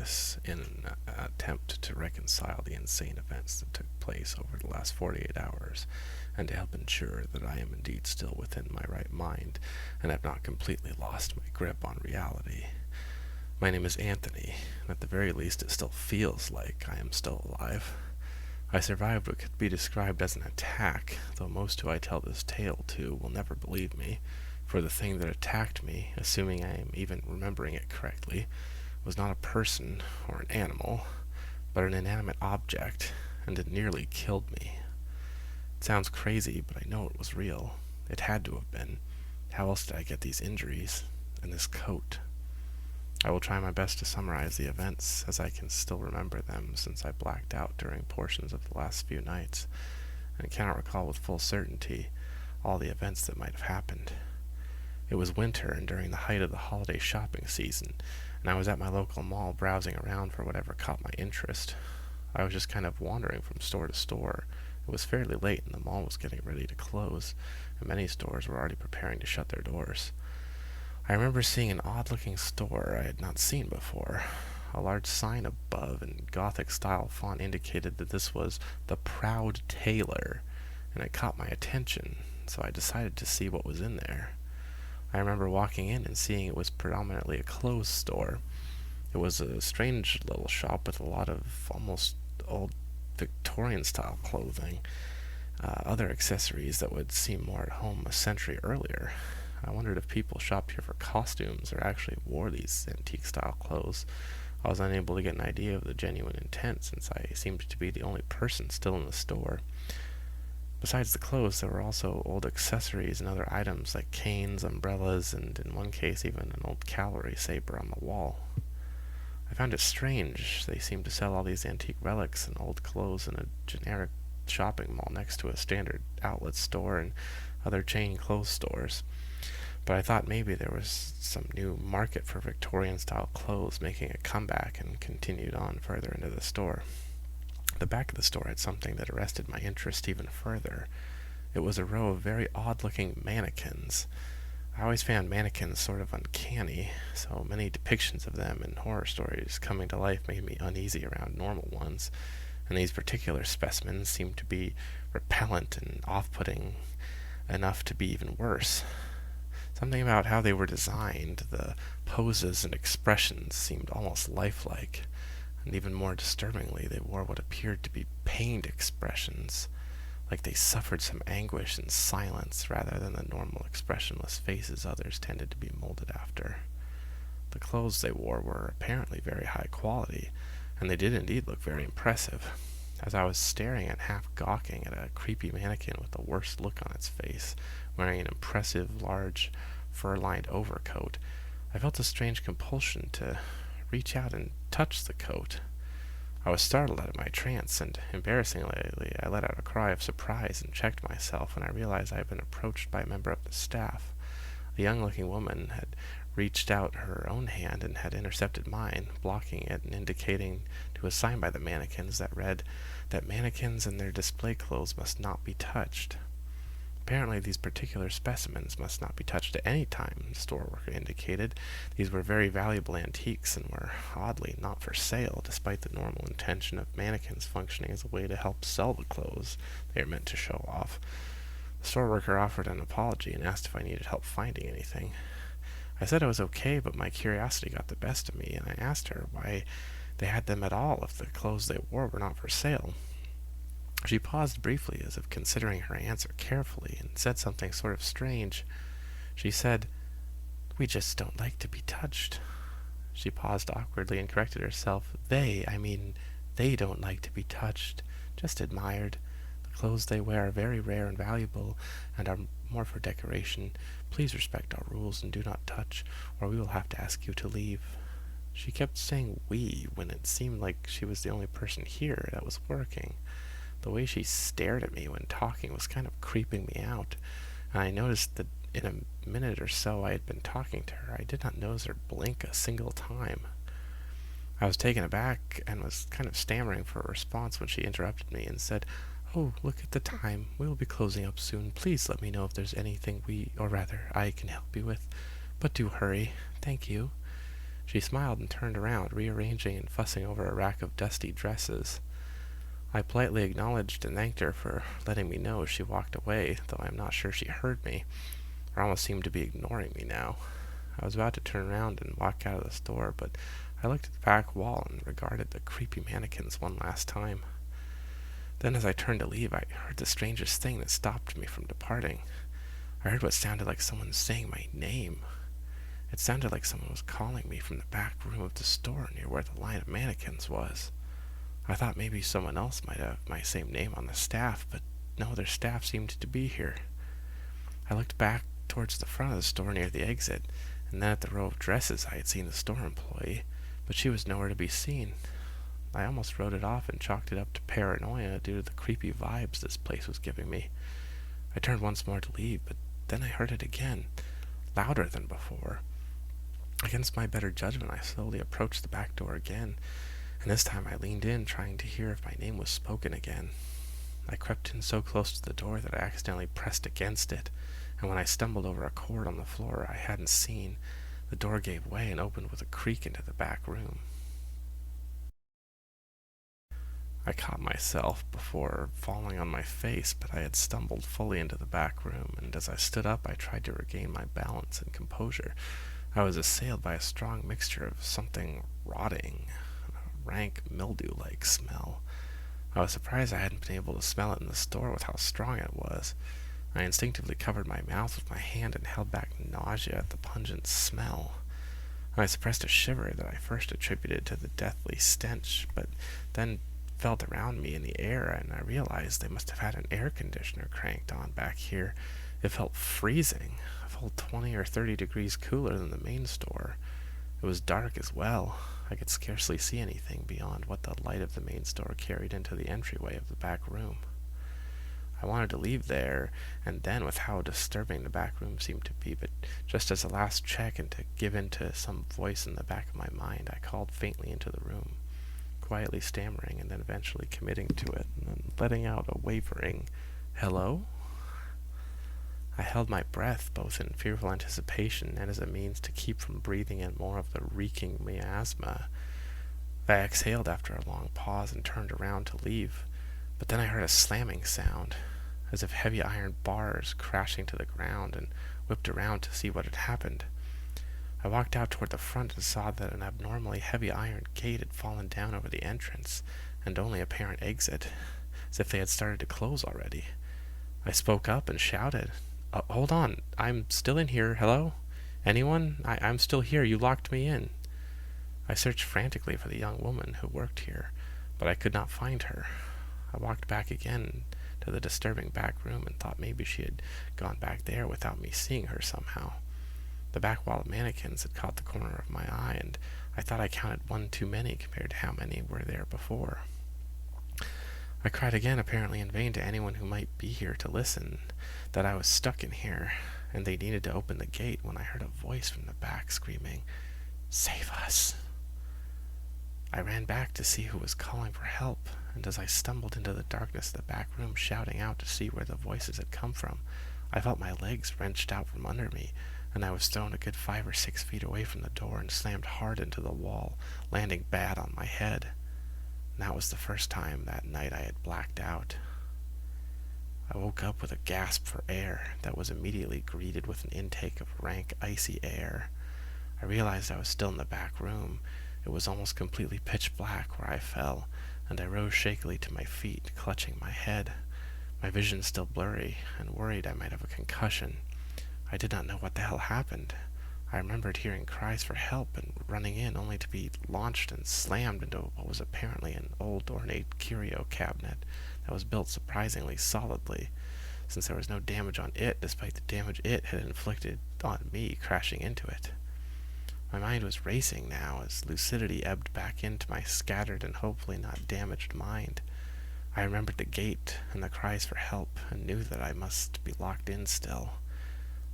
this in an attempt to reconcile the insane events that took place over the last 48 hours, and to help ensure that I am indeed still within my right mind and have not completely lost my grip on reality. My name is Anthony, and at the very least it still feels like I am still alive. I survived what could be described as an attack, though most who I tell this tale to will never believe me, for the thing that attacked me, assuming I am even remembering it correctly, was not a person or an animal, but an inanimate object, and it nearly killed me. It sounds crazy, but I know it was real. It had to have been. How else did I get these injuries? And this coat? I will try my best to summarize the events, as I can still remember them, since I blacked out during portions of the last few nights, and cannot recall with full certainty all the events that might have happened. It was winter, and during the height of the holiday shopping season, and I was at my local mall browsing around for whatever caught my interest. I was just kind of wandering from store to store. It was fairly late, and the mall was getting ready to close, and many stores were already preparing to shut their doors. I remember seeing an odd-looking store I had not seen before. A large sign above in Gothic-style font indicated that this was the Proud Tailor, and it caught my attention, so I decided to see what was in there. I remember walking in and seeing it was predominantly a clothes store. It was a strange little shop with a lot of almost old Victorian-style clothing, other accessories that would seem more at home a century earlier. I wondered if people shopped here for costumes or actually wore these antique-style clothes. I was unable to get an idea of the genuine intent, since I seemed to be the only person still in the store. Besides the clothes, there were also old accessories and other items like canes, umbrellas, and in one case even an old cavalry saber on the wall. I found it strange. They seemed to sell all these antique relics and old clothes in a generic shopping mall next to a standard outlet store and other chain clothes stores. But I thought maybe there was some new market for Victorian-style clothes making a comeback, and continued on further into the store. The back of the store had something that arrested my interest even further. It was a row of very odd-looking mannequins. I always found mannequins sort of uncanny, so many depictions of them in horror stories coming to life made me uneasy around normal ones, and these particular specimens seemed to be repellent and off-putting enough to be even worse. Something about how they were designed, the poses and expressions, seemed almost lifelike, and even more disturbingly, they wore what appeared to be pained expressions, like they suffered some anguish in silence rather than the normal expressionless faces others tended to be molded after. The clothes they wore were apparently very high quality, and they did indeed look very impressive. As I was staring and half gawking at a creepy mannequin with the worst look on its face, wearing an impressive, large, fur-lined overcoat, I felt a strange compulsion to reach out and touch the coat. I was startled out of my trance, and embarrassingly, I let out a cry of surprise and checked myself when I realized I had been approached by a member of the staff. A young-looking woman had reached out her own hand and had intercepted mine, blocking it and indicating to a sign by the mannequins that read that mannequins and their display clothes must not be touched. Apparently these particular specimens must not be touched at any time, the store worker indicated. These were very valuable antiques and were, oddly, not for sale, despite the normal intention of mannequins functioning as a way to help sell the clothes they are meant to show off. The store worker offered an apology and asked if I needed help finding anything. I said I was okay, but my curiosity got the best of me, and I asked her why they had them at all if the clothes they wore were not for sale. She paused briefly, as if considering her answer carefully, and said something sort of strange. She said, "We just don't like to be touched." She paused awkwardly and corrected herself. They don't like to be touched, just admired. The clothes they wear are very rare and valuable, and are more for decoration. Please respect our rules and do not touch, or we will have to ask you to leave. She kept saying we when it seemed like she was the only person here that was working. The way she stared at me when talking was kind of creeping me out, and I noticed that in a minute or so I had been talking to her, I did not notice her blink a single time. I was taken aback and was kind of stammering for a response when she interrupted me and said, "Oh, look at the time. We will be closing up soon. Please let me know if there's anything I can help you with. But do hurry. Thank you." She smiled and turned around, rearranging and fussing over a rack of dusty dresses. I politely acknowledged and thanked her for letting me know as she walked away, though I am not sure she heard me, or almost seemed to be ignoring me now. I was about to turn around and walk out of the store, but I looked at the back wall and regarded the creepy mannequins one last time. Then as I turned to leave, I heard the strangest thing that stopped me from departing. I heard what sounded like someone saying my name. It sounded like someone was calling me from the back room of the store near where the line of mannequins was. I thought maybe someone else might have my same name on the staff, but no other staff seemed to be here. I looked back towards the front of the store near the exit, and then at the row of dresses I had seen the store employee, but she was nowhere to be seen. I almost wrote it off and chalked it up to paranoia due to the creepy vibes this place was giving me. I turned once more to leave, but then I heard it again, louder than before. Against my better judgment, I slowly approached the back door again, and this time I leaned in, trying to hear if my name was spoken again. I crept in so close to the door that I accidentally pressed against it, and when I stumbled over a cord on the floor I hadn't seen, the door gave way and opened with a creak into the back room. I caught myself before falling on my face, but I had stumbled fully into the back room, and as I stood up I tried to regain my balance and composure. I was assailed by a strong mixture of something rotting, a rank mildew-like smell. I was surprised I hadn't been able to smell it in the store with how strong it was. I instinctively covered my mouth with my hand and held back nausea at the pungent smell. I suppressed a shiver that I first attributed to the deathly stench, but then felt around me in the air, and I realized they must have had an air conditioner cranked on back here. It felt freezing, a full 20 or 30 degrees cooler than the main store. It was dark as well. I could scarcely see anything beyond what the light of the main store carried into the entryway of the back room. I wanted to leave there and then with how disturbing the back room seemed to be, but just as a last check and to give in to some voice in the back of my mind, I called faintly into the room, quietly stammering and then eventually committing to it and then letting out a wavering "Hello?" I held my breath, both in fearful anticipation and as a means to keep from breathing in more of the reeking miasma. I exhaled after a long pause and turned around to leave, but then I heard a slamming sound, as if heavy iron bars crashing to the ground, and whipped around to see what had happened. I walked out toward the front and saw that an abnormally heavy iron gate had fallen down over the entrance, and only apparent exit, as if they had started to close already. I spoke up and shouted, "Hold on, I'm still in here, hello? Anyone? I'm still here, you locked me in." I searched frantically for the young woman who worked here, but I could not find her. I walked back again to the disturbing back room and thought maybe she had gone back there without me seeing her somehow. The back wall of mannequins had caught the corner of my eye, and I thought I counted one too many compared to how many were there before. I cried again, apparently in vain, to anyone who might be here to listen, that I was stuck in here, and they needed to open the gate when I heard a voice from the back screaming, "Save us!" I ran back to see who was calling for help, and as I stumbled into the darkness of the back room shouting out to see where the voices had come from, I felt my legs wrenched out from under me, and I was thrown a good 5 or 6 feet away from the door and slammed hard into the wall, landing bad on my head. And that was the first time that night I had blacked out. I woke up with a gasp for air that was immediately greeted with an intake of rank, icy air. I realized I was still in the back room. It was almost completely pitch black where I fell, and I rose shakily to my feet, clutching my head, my vision still blurry, and worried I might have a concussion. I did not know what the hell happened. I remembered hearing cries for help and running in, only to be launched and slammed into what was apparently an old ornate curio cabinet that was built surprisingly solidly, since there was no damage on it despite the damage it had inflicted on me crashing into it. My mind was racing now as lucidity ebbed back into my scattered and hopefully not damaged mind. I remembered the gate and the cries for help and knew that I must be locked in still.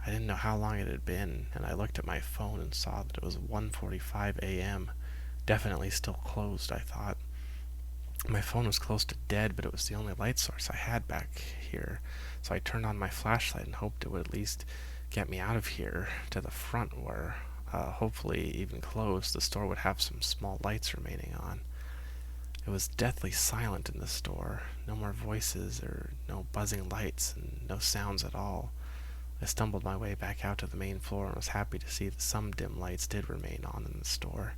I didn't know how long it had been, and I looked at my phone and saw that it was 1:45 a.m. Definitely still closed, I thought. My phone was close to dead, but it was the only light source I had back here, so I turned on my flashlight and hoped it would at least get me out of here to the front where hopefully even closed, the store would have some small lights remaining on. It was deathly silent in the store. No more voices or no buzzing lights and no sounds at all. I stumbled my way back out to the main floor and was happy to see that some dim lights did remain on in the store.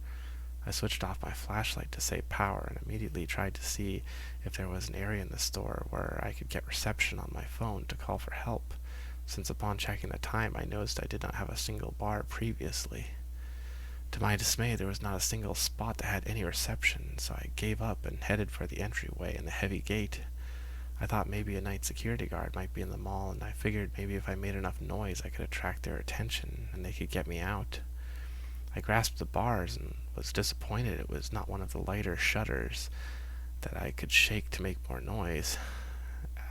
I switched off my flashlight to save power and immediately tried to see if there was an area in the store where I could get reception on my phone to call for help, since upon checking the time I noticed I did not have a single bar previously. To my dismay, there was not a single spot that had any reception, so I gave up and headed for the entryway and the heavy gate. I thought maybe a night security guard might be in the mall, and I figured maybe if I made enough noise I could attract their attention and they could get me out. I grasped the bars and was disappointed it was not one of the lighter shutters that I could shake to make more noise.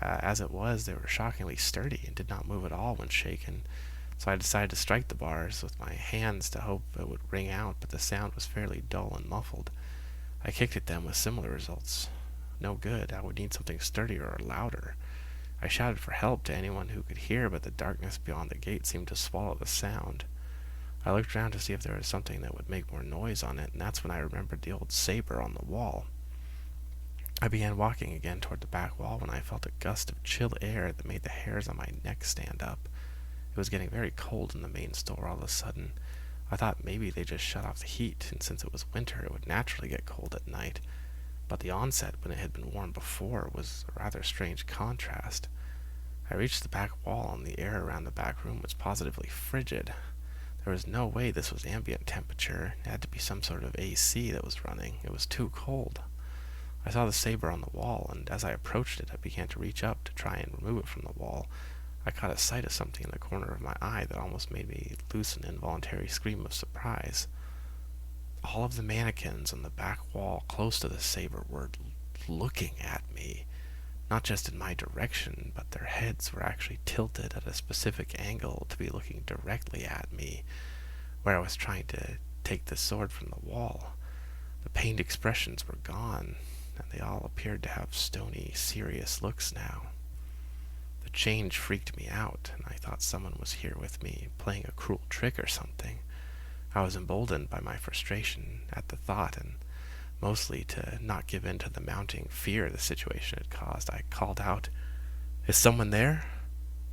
As it was, they were shockingly sturdy and did not move at all when shaken, so I decided to strike the bars with my hands to hope it would ring out, but the sound was fairly dull and muffled. I kicked at them with similar results. No good. I would need something sturdier or louder. I shouted for help to anyone who could hear, but the darkness beyond the gate seemed to swallow the sound. I looked around to see if there was something that would make more noise on it, and that's when I remembered the old saber on the wall. I began walking again toward the back wall when I felt a gust of chill air that made the hairs on my neck stand up. It was getting very cold in the main store all of a sudden. I thought maybe they just shut off the heat, and since it was winter it would naturally get cold at night. But the onset, when it had been warm before, was a rather strange contrast. I reached the back wall, and the air around the back room was positively frigid. There was no way this was ambient temperature. It had to be some sort of AC that was running. It was too cold. I saw the saber on the wall, and as I approached it, I began to reach up to try and remove it from the wall. I caught a sight of something in the corner of my eye that almost made me loose an involuntary scream of surprise. All of the mannequins on the back wall close to the saber were looking at me. Not just in my direction, but their heads were actually tilted at a specific angle to be looking directly at me, where I was trying to take the sword from the wall. The pained expressions were gone, and they all appeared to have stony, serious looks now. The change freaked me out, and I thought someone was here with me, playing a cruel trick or something. I was emboldened by my frustration at the thought, and mostly to not give in to the mounting fear the situation had caused, I called out, "Is someone there?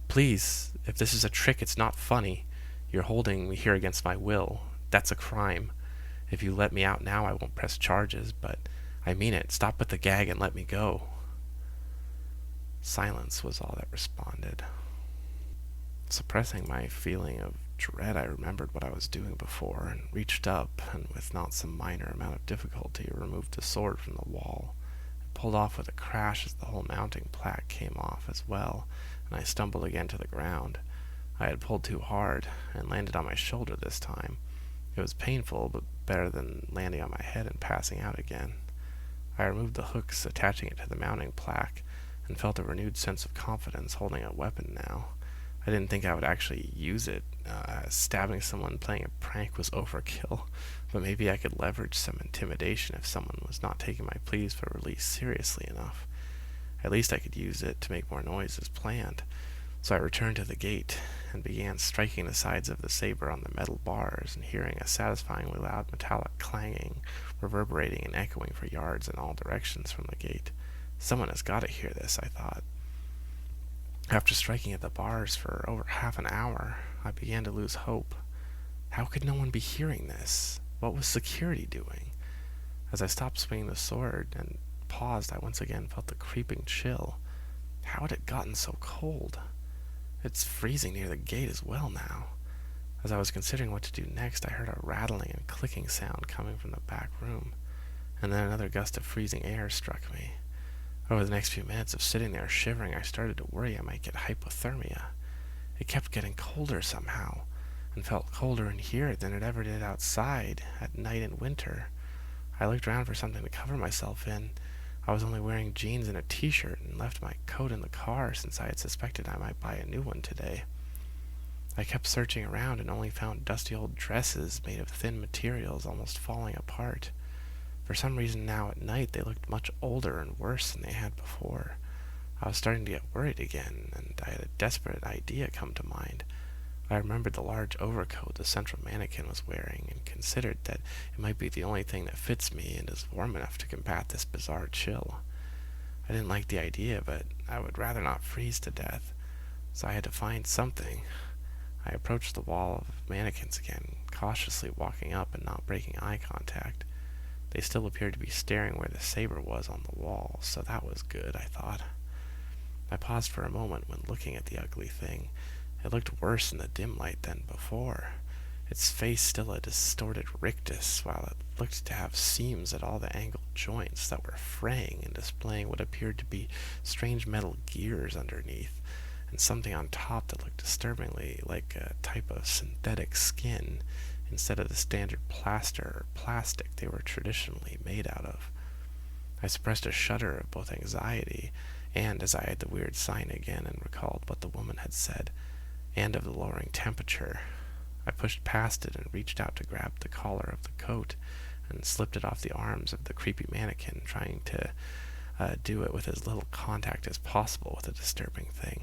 Please, if this is a trick, it's not funny. You're holding me here against my will. That's a crime. If you let me out now, I won't press charges, but I mean it. Stop with the gag and let me go." Silence was all that responded. Suppressing my feeling of dread, I remembered what I was doing before and reached up and with not some minor amount of difficulty removed the sword from the wall. It pulled off with a crash as the whole mounting plaque came off as well, and I stumbled again to the ground. I had pulled too hard and landed on my shoulder this time. It was painful, but better than landing on my head and passing out again. I removed the hooks attaching it to the mounting plaque and felt a renewed sense of confidence holding a weapon now. I didn't think I would actually use it. Stabbing someone playing a prank was overkill, but maybe I could leverage some intimidation if someone was not taking my pleas for release seriously enough. At least I could use it to make more noise as planned. So I returned to the gate and began striking the sides of the saber on the metal bars and hearing a satisfyingly loud metallic clanging, reverberating and echoing for yards in all directions from the gate. Someone has got to hear this, I thought. After striking at the bars for over half an hour, I began to lose hope. How could no one be hearing this? What was security doing? As I stopped swinging the sword and paused, I once again felt the creeping chill. How had it gotten so cold? It's freezing near the gate as well now. As I was considering what to do next, I heard a rattling and clicking sound coming from the back room, and then another gust of freezing air struck me. Over the next few minutes of sitting there shivering, I started to worry I might get hypothermia. It kept getting colder somehow, and felt colder in here than it ever did outside at night in winter. I looked around for something to cover myself in. I was only wearing jeans and a t-shirt and left my coat in the car since I had suspected I might buy a new one today. I kept searching around and only found dusty old dresses made of thin materials almost falling apart. For some reason now at night they looked much older and worse than they had before. I was starting to get worried again, and I had a desperate idea come to mind. I remembered the large overcoat the central mannequin was wearing, and considered that it might be the only thing that fits me and is warm enough to combat this bizarre chill. I didn't like the idea, but I would rather not freeze to death, so I had to find something. I approached the wall of mannequins again, cautiously walking up and not breaking eye contact. They still appeared to be staring where the saber was on the wall, so that was good, I thought. I paused for a moment when looking at the ugly thing. It looked worse in the dim light than before. Its face still a distorted rictus, while it looked to have seams at all the angled joints that were fraying and displaying what appeared to be strange metal gears underneath, and something on top that looked disturbingly like a type of synthetic skin, instead of the standard plaster or plastic they were traditionally made out of. I suppressed a shudder of both anxiety and as I had the weird sign again and recalled what the woman had said, and of the lowering temperature. I pushed past it and reached out to grab the collar of the coat and slipped it off the arms of the creepy mannequin, trying to do it with as little contact as possible with the disturbing thing.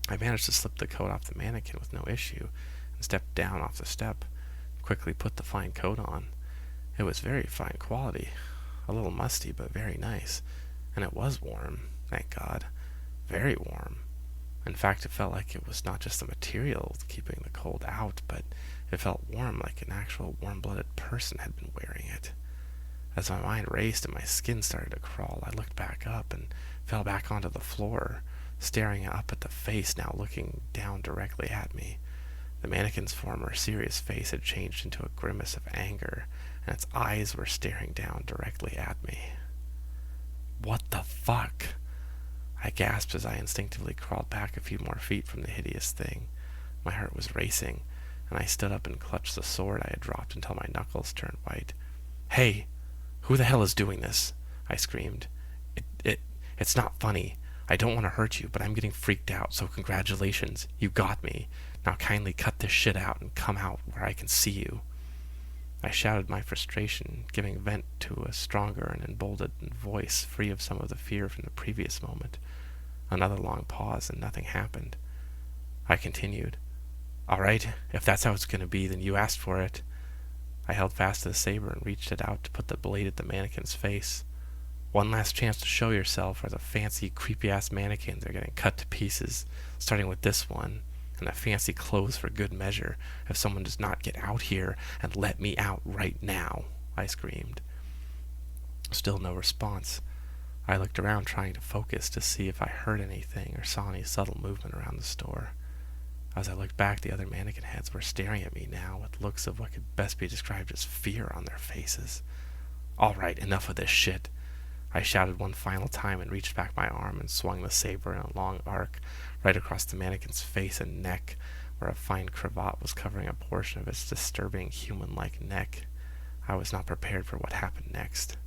I managed to slip the coat off the mannequin with no issue and stepped down off the step, quickly put the fine coat on. It was very fine quality, a little musty but very nice, and it was warm, thank God, very warm. In fact, it felt like it was not just the material keeping the cold out, but it felt warm like an actual warm-blooded person had been wearing it. As my mind raced and my skin started to crawl, I looked back up and fell back onto the floor, staring up at the face now looking down directly at me. The mannequin's former serious face had changed into a grimace of anger, and its eyes were staring down directly at me. "What the fuck?" I gasped as I instinctively crawled back a few more feet from the hideous thing. My heart was racing, and I stood up and clutched the sword I had dropped until my knuckles turned white. "Hey! Who the hell is doing this?" I screamed. It's not funny. I don't want to hurt you, but I'm getting freaked out, so congratulations. You got me. Now kindly cut this shit out and come out where I can see you." I shouted my frustration, giving vent to a stronger and emboldened voice, free of some of the fear from the previous moment. Another long pause, and nothing happened. I continued. "All right, if that's how it's going to be, then you asked for it." I held fast to the saber and reached it out to put the blade at the mannequin's face. "One last chance to show yourself, or the fancy, creepy-ass mannequins are getting cut to pieces, starting with this one, and the fancy clothes for good measure, if someone does not get out here and let me out right now," I screamed. Still no response. I looked around trying to focus to see if I heard anything or saw any subtle movement around the store. As I looked back, the other mannequin heads were staring at me now with looks of what could best be described as fear on their faces. "All right, enough of this shit." I shouted one final time and reached back my arm and swung the saber in a long arc right across the mannequin's face and neck, where a fine cravat was covering a portion of its disturbing human-like neck. I was not prepared for what happened next.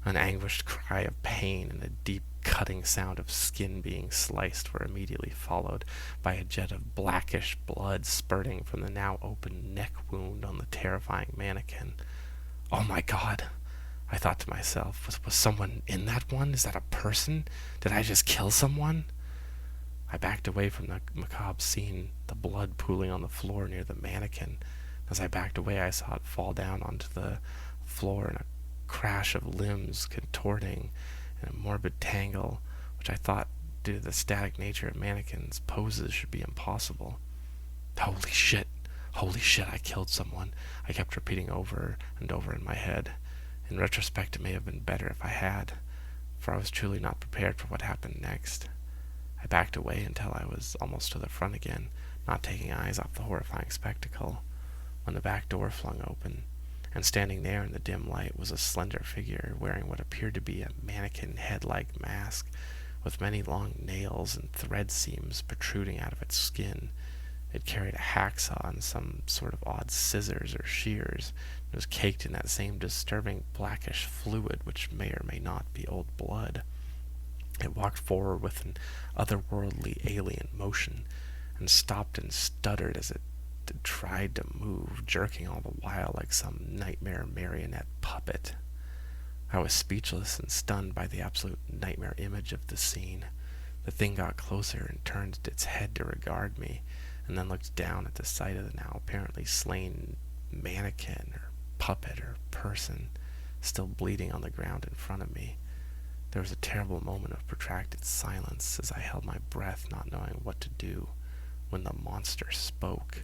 An anguished cry of pain and a deep cutting sound of skin being sliced were immediately followed by a jet of blackish blood spurting from the now open neck wound on the terrifying mannequin. "Oh my God," I thought to myself. Was someone in that one? Is that a person? Did I just kill someone? I backed away from the macabre scene, the blood pooling on the floor near the mannequin. As I backed away, I saw it fall down onto the floor in a crash of limbs contorting in a morbid tangle, which I thought, due to the static nature of mannequins' poses, should be impossible. Holy shit, I killed someone," I kept repeating over and over in my head. In retrospect, it may have been better if I had, for I was truly not prepared for what happened next. I backed away until I was almost to the front again, not taking eyes off the horrifying spectacle, when the back door flung open, and standing there in the dim light was a slender figure wearing what appeared to be a mannequin head-like mask, with many long nails and thread seams protruding out of its skin. It carried a hacksaw and some sort of odd scissors or shears, and was caked in that same disturbing blackish fluid which may or may not be old blood. It walked forward with an otherworldly alien motion, and stopped and stuttered as it tried to move, jerking all the while like some nightmare marionette puppet. I was speechless and stunned by the absolute nightmare image of the scene. The thing got closer and turned its head to regard me, and then looked down at the sight of the now apparently slain mannequin or puppet or person still bleeding on the ground in front of me. There was a terrible moment of protracted silence as I held my breath, not knowing what to do, when the monster spoke.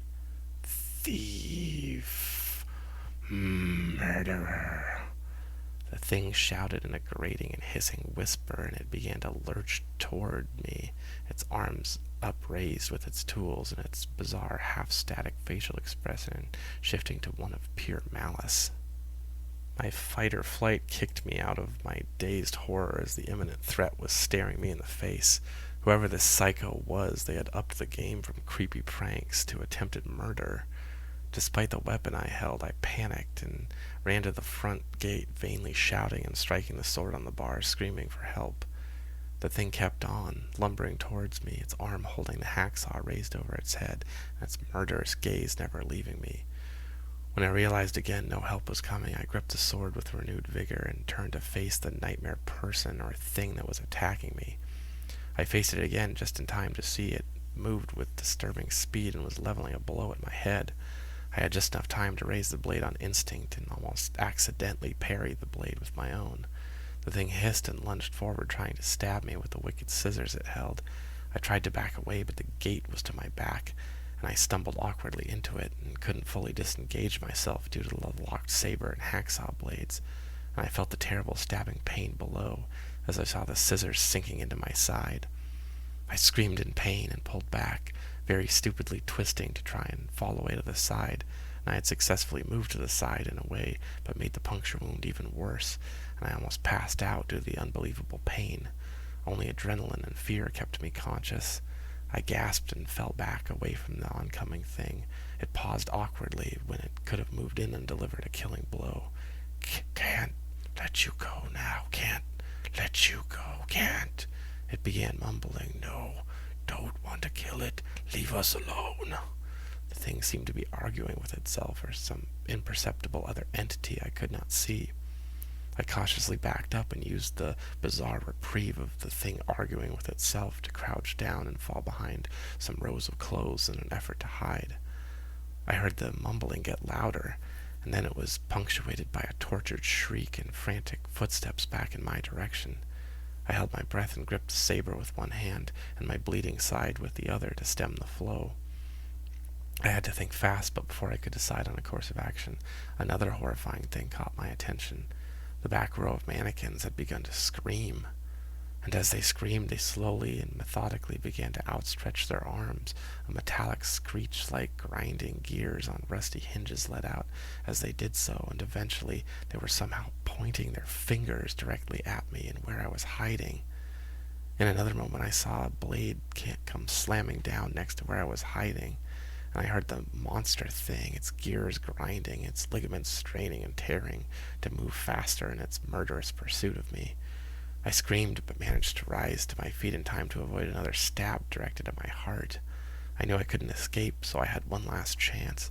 "Thief! Murderer!" The thing shouted in a grating and hissing whisper, and it began to lurch toward me, its arms upraised with its tools, and its bizarre half-static facial expression shifting to one of pure malice. My fight or flight kicked me out of my dazed horror as the imminent threat was staring me in the face. Whoever this psycho was, they had upped the game from creepy pranks to attempted murder. Despite the weapon I held, I panicked and ran to the front gate, vainly shouting and striking the sword on the bars, screaming for help. The thing kept on, lumbering towards me, its arm holding the hacksaw raised over its head, and its murderous gaze never leaving me. When I realized again no help was coming, I gripped the sword with renewed vigor and turned to face the nightmare person or thing that was attacking me. I faced it again just in time to see it moved with disturbing speed and was leveling a blow at my head. I had just enough time to raise the blade on instinct and almost accidentally parry the blade with my own. The thing hissed and lunged forward, trying to stab me with the wicked scissors it held. I tried to back away, but the gate was to my back, and I stumbled awkwardly into it and couldn't fully disengage myself due to the locked saber and hacksaw blades, and I felt the terrible stabbing pain below as I saw the scissors sinking into my side. I screamed in pain and pulled back, very stupidly twisting to try and fall away to the side, and I had successfully moved to the side in a way, but made the puncture wound even worse, and I almost passed out due to the unbelievable pain. Only adrenaline and fear kept me conscious. I gasped and fell back away from the oncoming thing. It paused awkwardly when it could have moved in and delivered a killing blow. "Can't let you go now, can't let you go, can't," it began mumbling. "No, don't want to kill it. Leave us alone." The thing seemed to be arguing with itself or some imperceptible other entity I could not see. I cautiously backed up and used the bizarre reprieve of the thing arguing with itself to crouch down and fall behind some rows of clothes in an effort to hide. I heard the mumbling get louder, and then it was punctuated by a tortured shriek and frantic footsteps back in my direction. I held my breath and gripped the saber with one hand and my bleeding side with the other to stem the flow. I had to think fast, but before I could decide on a course of action, another horrifying thing caught my attention. The back row of mannequins had begun to scream, and as they screamed, they slowly and methodically began to outstretch their arms. A metallic screech like grinding gears on rusty hinges let out as they did so, and eventually they were somehow pointing their fingers directly at me and where I was hiding. In another moment, I saw a blade come slamming down next to where I was hiding, and I heard the monster thing, its gears grinding, its ligaments straining and tearing to move faster in its murderous pursuit of me. I screamed, but managed to rise to my feet in time to avoid another stab directed at my heart. I knew I couldn't escape, so I had one last chance.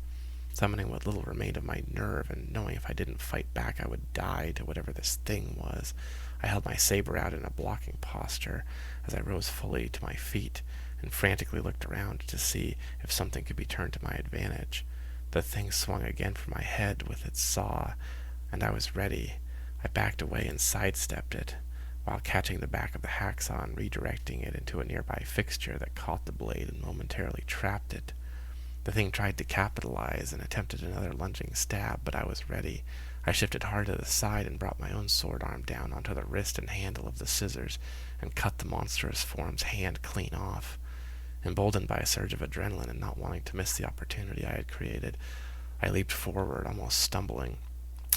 Summoning what little remained of my nerve, and knowing if I didn't fight back I would die to whatever this thing was, I held my saber out in a blocking posture as I rose fully to my feet and frantically looked around to see if something could be turned to my advantage. The thing swung again for my head with its saw, and I was ready. I backed away and sidestepped it, while catching the back of the hacksaw and redirecting it into a nearby fixture that caught the blade and momentarily trapped it. The thing tried to capitalize and attempted another lunging stab, but I was ready. I shifted hard to the side and brought my own sword arm down onto the wrist and handle of the scissors and cut the monstrous form's hand clean off. Emboldened by a surge of adrenaline and not wanting to miss the opportunity I had created, I leaped forward, almost stumbling,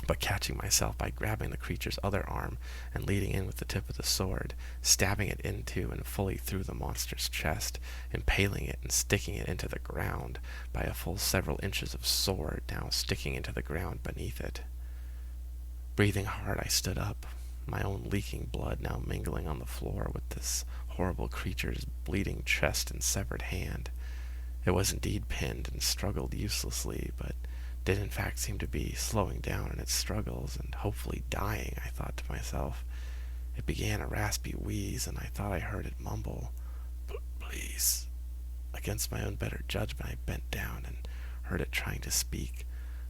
but catching myself by grabbing the creature's other arm and leading in with the tip of the sword, stabbing it into and fully through the monster's chest, impaling it and sticking it into the ground by a full several inches of sword now sticking into the ground beneath it. Breathing hard, I stood up, my own leaking blood now mingling on the floor with this horrible creature's bleeding chest and severed hand. It was indeed pinned and struggled uselessly, but did in fact seem to be slowing down in its struggles and hopefully dying, I thought to myself. It began a raspy wheeze, and I thought I heard it mumble, "Please, Against my own better judgment, I bent down and heard it trying to speak.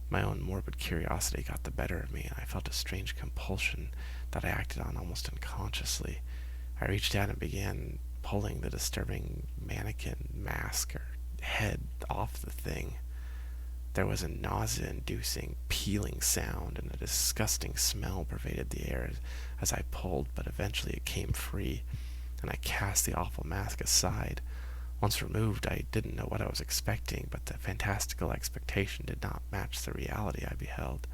My own morbid curiosity got the better of me, and I felt a strange compulsion that I acted on almost unconsciously. I reached out and began pulling the disturbing mannequin mask or head off the thing. There was a nausea-inducing, peeling sound, and a disgusting smell pervaded the air as I pulled, but eventually it came free, and I cast the awful mask aside. Once removed, I didn't know what I was expecting, but the fantastical expectation did not match the reality I beheld.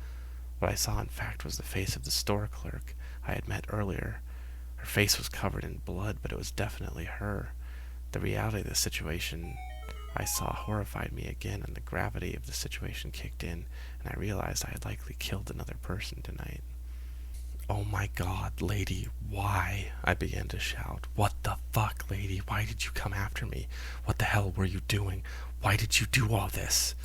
What I saw, in fact, was the face of the store clerk I had met earlier. Her face was covered in blood, but it was definitely her. The reality of the situation I saw horrified me again, and the gravity of the situation kicked in, and I realized I had likely killed another person tonight. "Oh my God, lady, why?" I began to shout. "What the fuck, lady? Why did you come after me? What the hell were you doing? Why did you do all this?"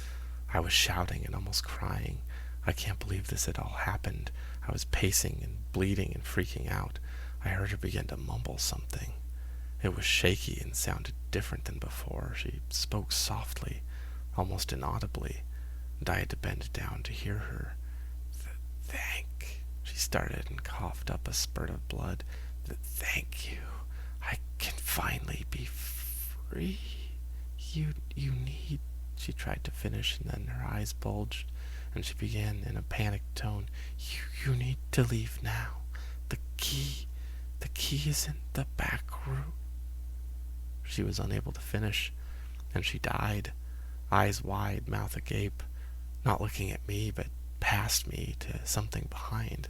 I was shouting and almost crying. I can't believe this had all happened. I was pacing and bleeding and freaking out. I heard her begin to mumble something. It was shaky and sounded different than before. She spoke softly, almost inaudibly, and I had to bend down to hear her. "Thank," she started and coughed up a spurt of blood. "Thank you. I can finally be free. You need..." She tried to finish, and then her eyes bulged, and she began in a panicked tone. You need to leave now. The key is in the back room." She was unable to finish, and she died, eyes wide, mouth agape, not looking at me, but past me to something behind.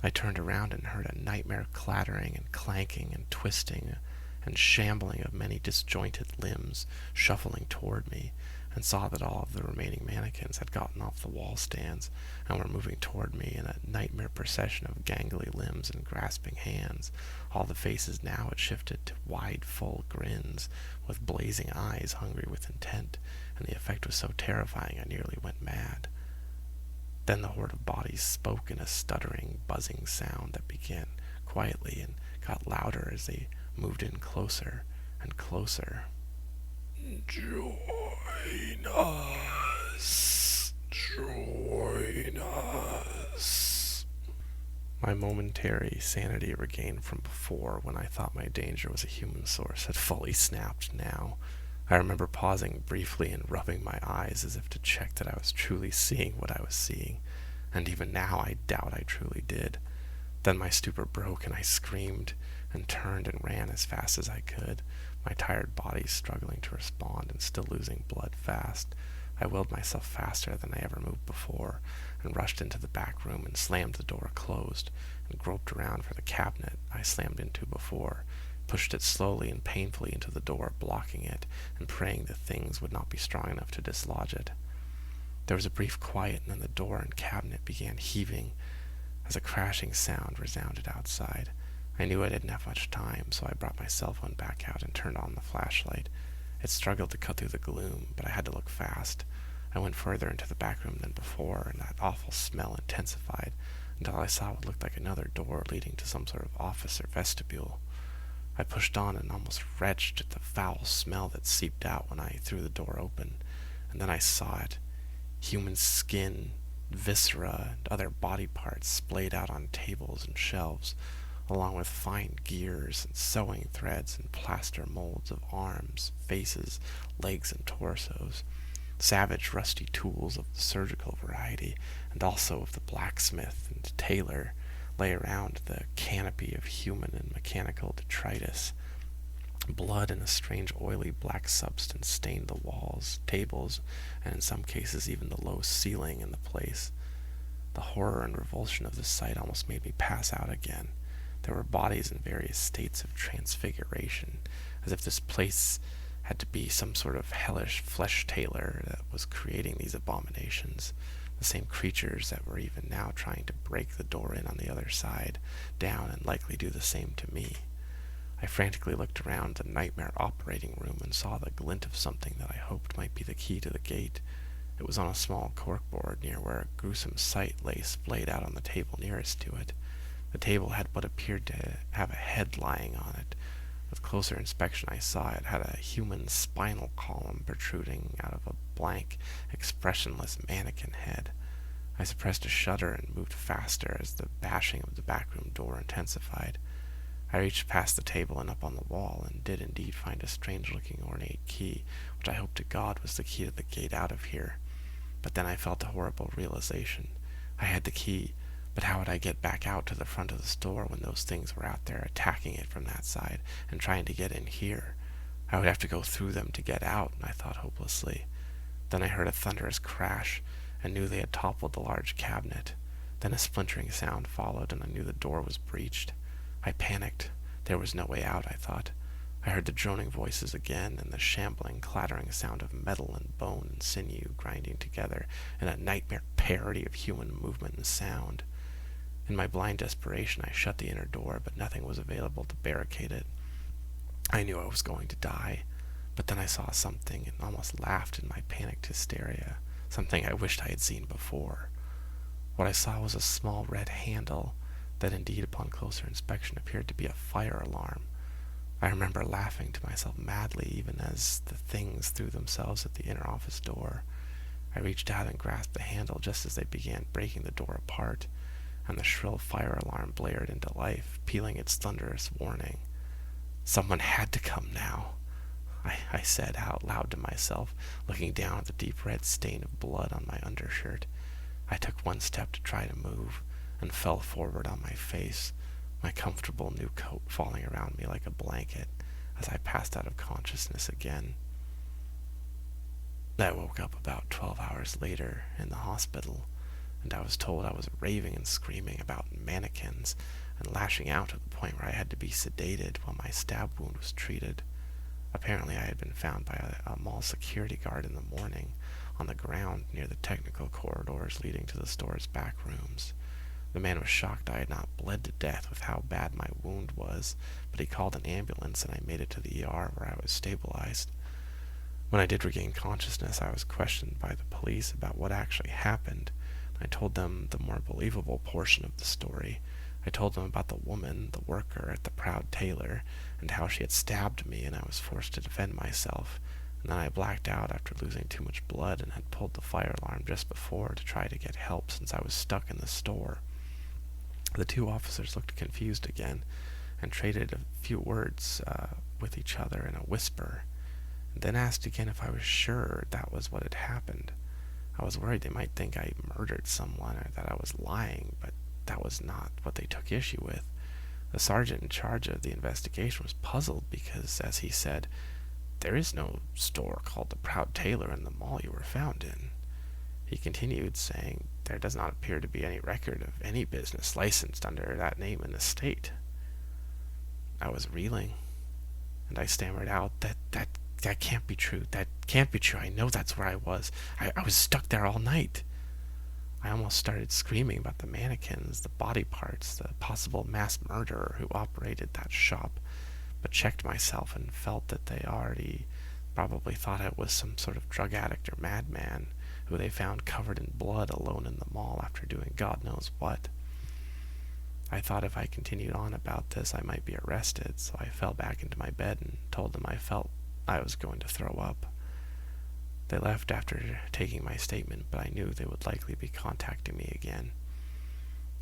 I turned around and heard a nightmare clattering and clanking and twisting and shambling of many disjointed limbs shuffling toward me, and saw that all of the remaining mannequins had gotten off the wall stands and were moving toward me in a nightmare procession of gangly limbs and grasping hands. All the faces now had shifted to wide, full grins, with blazing eyes hungry with intent, and the effect was so terrifying I nearly went mad. Then the horde of bodies spoke in a stuttering, buzzing sound that began quietly and got louder as they moved in closer and closer. "Join us! Join us!" My momentary sanity regained from before, when I thought my danger was a human source, had fully snapped now. I remember pausing briefly and rubbing my eyes as if to check that I was truly seeing what I was seeing, and even now I doubt I truly did. Then my stupor broke, and I screamed and turned and ran as fast as I could, my tired body struggling to respond and still losing blood fast. I willed myself faster than I ever moved before, and rushed into the back room and slammed the door closed, and groped around for the cabinet I slammed into before, pushed it slowly and painfully into the door, blocking it, and praying the things would not be strong enough to dislodge it. There was a brief quiet, and then the door and cabinet began heaving as a crashing sound resounded outside. I knew I didn't have much time, so I brought my cell phone back out and turned on the flashlight. It struggled to cut through the gloom, but I had to look fast. I went further into the back room than before, and that awful smell intensified until I saw what looked like another door leading to some sort of office or vestibule. I pushed on and almost retched at the foul smell that seeped out when I threw the door open, and then I saw it. Human skin, viscera, and other body parts splayed out on tables and shelves, along with fine gears and sewing threads and plaster molds of arms, faces, legs, and torsos. Savage, rusty tools of the surgical variety, and also of the blacksmith and tailor, lay around the canopy of human and mechanical detritus. Blood and a strange oily black substance stained the walls, tables, and in some cases even the low ceiling in the place. The horror and revulsion of the sight almost made me pass out again. There were bodies in various states of transfiguration, as if this place had to be some sort of hellish flesh tailor that was creating these abominations, the same creatures that were even now trying to break the door in on the other side, down, and likely do the same to me. I frantically looked around the nightmare operating room and saw the glint of something that I hoped might be the key to the gate. It was on a small corkboard near where a gruesome sight lay splayed out on the table nearest to it. The table had what appeared to have a head lying on it, With closer inspection I saw it had a human spinal column protruding out of a blank, expressionless mannequin head. I suppressed a shudder and moved faster as the bashing of the backroom door intensified. I reached past the table and up on the wall, and did indeed find a strange-looking ornate key, which I hoped to God was the key to the gate out of here. But then I felt a horrible realization. I had the key, but how would I get back out to the front of the store when those things were out there attacking it from that side and trying to get in here? I would have to go through them to get out, I thought hopelessly. Then I heard a thunderous crash, and knew they had toppled the large cabinet. Then a splintering sound followed, and I knew the door was breached. I panicked. There was no way out, I thought. I heard the droning voices again, and the shambling, clattering sound of metal and bone and sinew grinding together in a nightmare parody of human movement and sound. In my blind desperation, I shut the inner door, but nothing was available to barricade it. I knew I was going to die, but then I saw something and almost laughed in my panicked hysteria, something I wished I had seen before. What I saw was a small red handle that indeed upon closer inspection appeared to be a fire alarm. I remember laughing to myself madly even as the things threw themselves at the inner office door. I reached out and grasped the handle just as they began breaking the door apart, and the shrill fire alarm blared into life, pealing its thunderous warning. Someone had to come now, I said out loud to myself, looking down at the deep red stain of blood on my undershirt. I took one step to try to move, and fell forward on my face, my comfortable new coat falling around me like a blanket as I passed out of consciousness again. I woke up about 12 hours later in the hospital, and I was told I was raving and screaming about mannequins and lashing out to the point where I had to be sedated while my stab wound was treated. Apparently I had been found by a mall security guard in the morning on the ground near the technical corridors leading to the store's back rooms. The man was shocked I had not bled to death with how bad my wound was, but he called an ambulance and I made it to the ER where I was stabilized. When I did regain consciousness, I was questioned by the police about what actually happened. I told them the more believable portion of the story. I told them about the woman, the worker at the Proud Tailor, and how she had stabbed me and I was forced to defend myself. And then I blacked out after losing too much blood and had pulled the fire alarm just before to try to get help since I was stuck in the store. The two officers looked confused again and traded a few words with each other in a whisper, and then asked again if I was sure that was what had happened. I was worried they might think I murdered someone or that I was lying, but that was not what they took issue with. The sergeant in charge of the investigation was puzzled because, as he said, "There is no store called the Proud Tailor in the mall you were found in." He continued, saying, "There does not appear to be any record of any business licensed under that name in the state." I was reeling, and I stammered out, That can't be true. That can't be true. I know that's where I was. I was stuck there all night." I almost started screaming about the mannequins, the body parts, the possible mass murderer who operated that shop, but checked myself and felt that they already probably thought I was some sort of drug addict or madman who they found covered in blood alone in the mall after doing God knows what. I thought if I continued on about this I might be arrested, so I fell back into my bed and told them I felt I was going to throw up. They left after taking my statement, but I knew they would likely be contacting me again.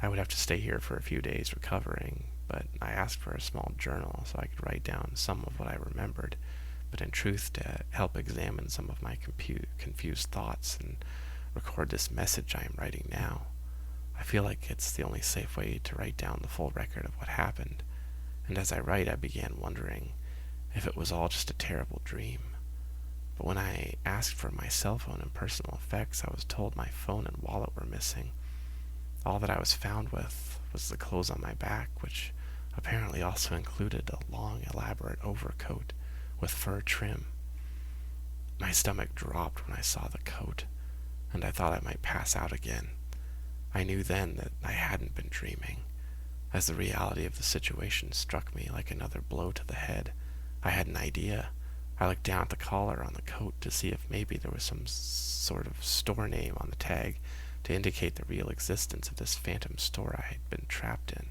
I would have to stay here for a few days recovering, but I asked for a small journal so I could write down some of what I remembered, but in truth to help examine some of my confused thoughts and record this message I am writing now. I feel like it's the only safe way to write down the full record of what happened, and as I write I began wondering if it was all just a terrible dream. But when I asked for my cell phone and personal effects, I was told my phone and wallet were missing. All that I was found with was the clothes on my back, which apparently also included a long, elaborate overcoat with fur trim. My stomach dropped when I saw the coat, and I thought I might pass out again. I knew then that I hadn't been dreaming, as the reality of the situation struck me like another blow to the head. I had an idea. I looked down at the collar on the coat to see if maybe there was some sort of store name on the tag to indicate the real existence of this phantom store I had been trapped in.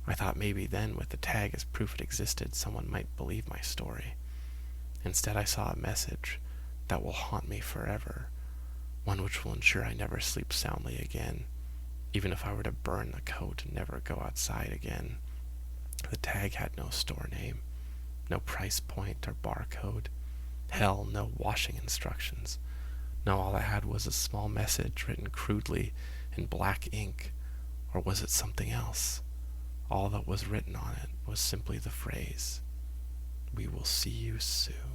I thought maybe then, with the tag as proof it existed, someone might believe my story. Instead, I saw a message that will haunt me forever, one which will ensure I never sleep soundly again, even if I were to burn the coat and never go outside again. The tag had no store name, no price point or barcode. Hell, no washing instructions. No, all I had was a small message written crudely in black ink. Or was it something else? All that was written on it was simply the phrase, "We will see you soon."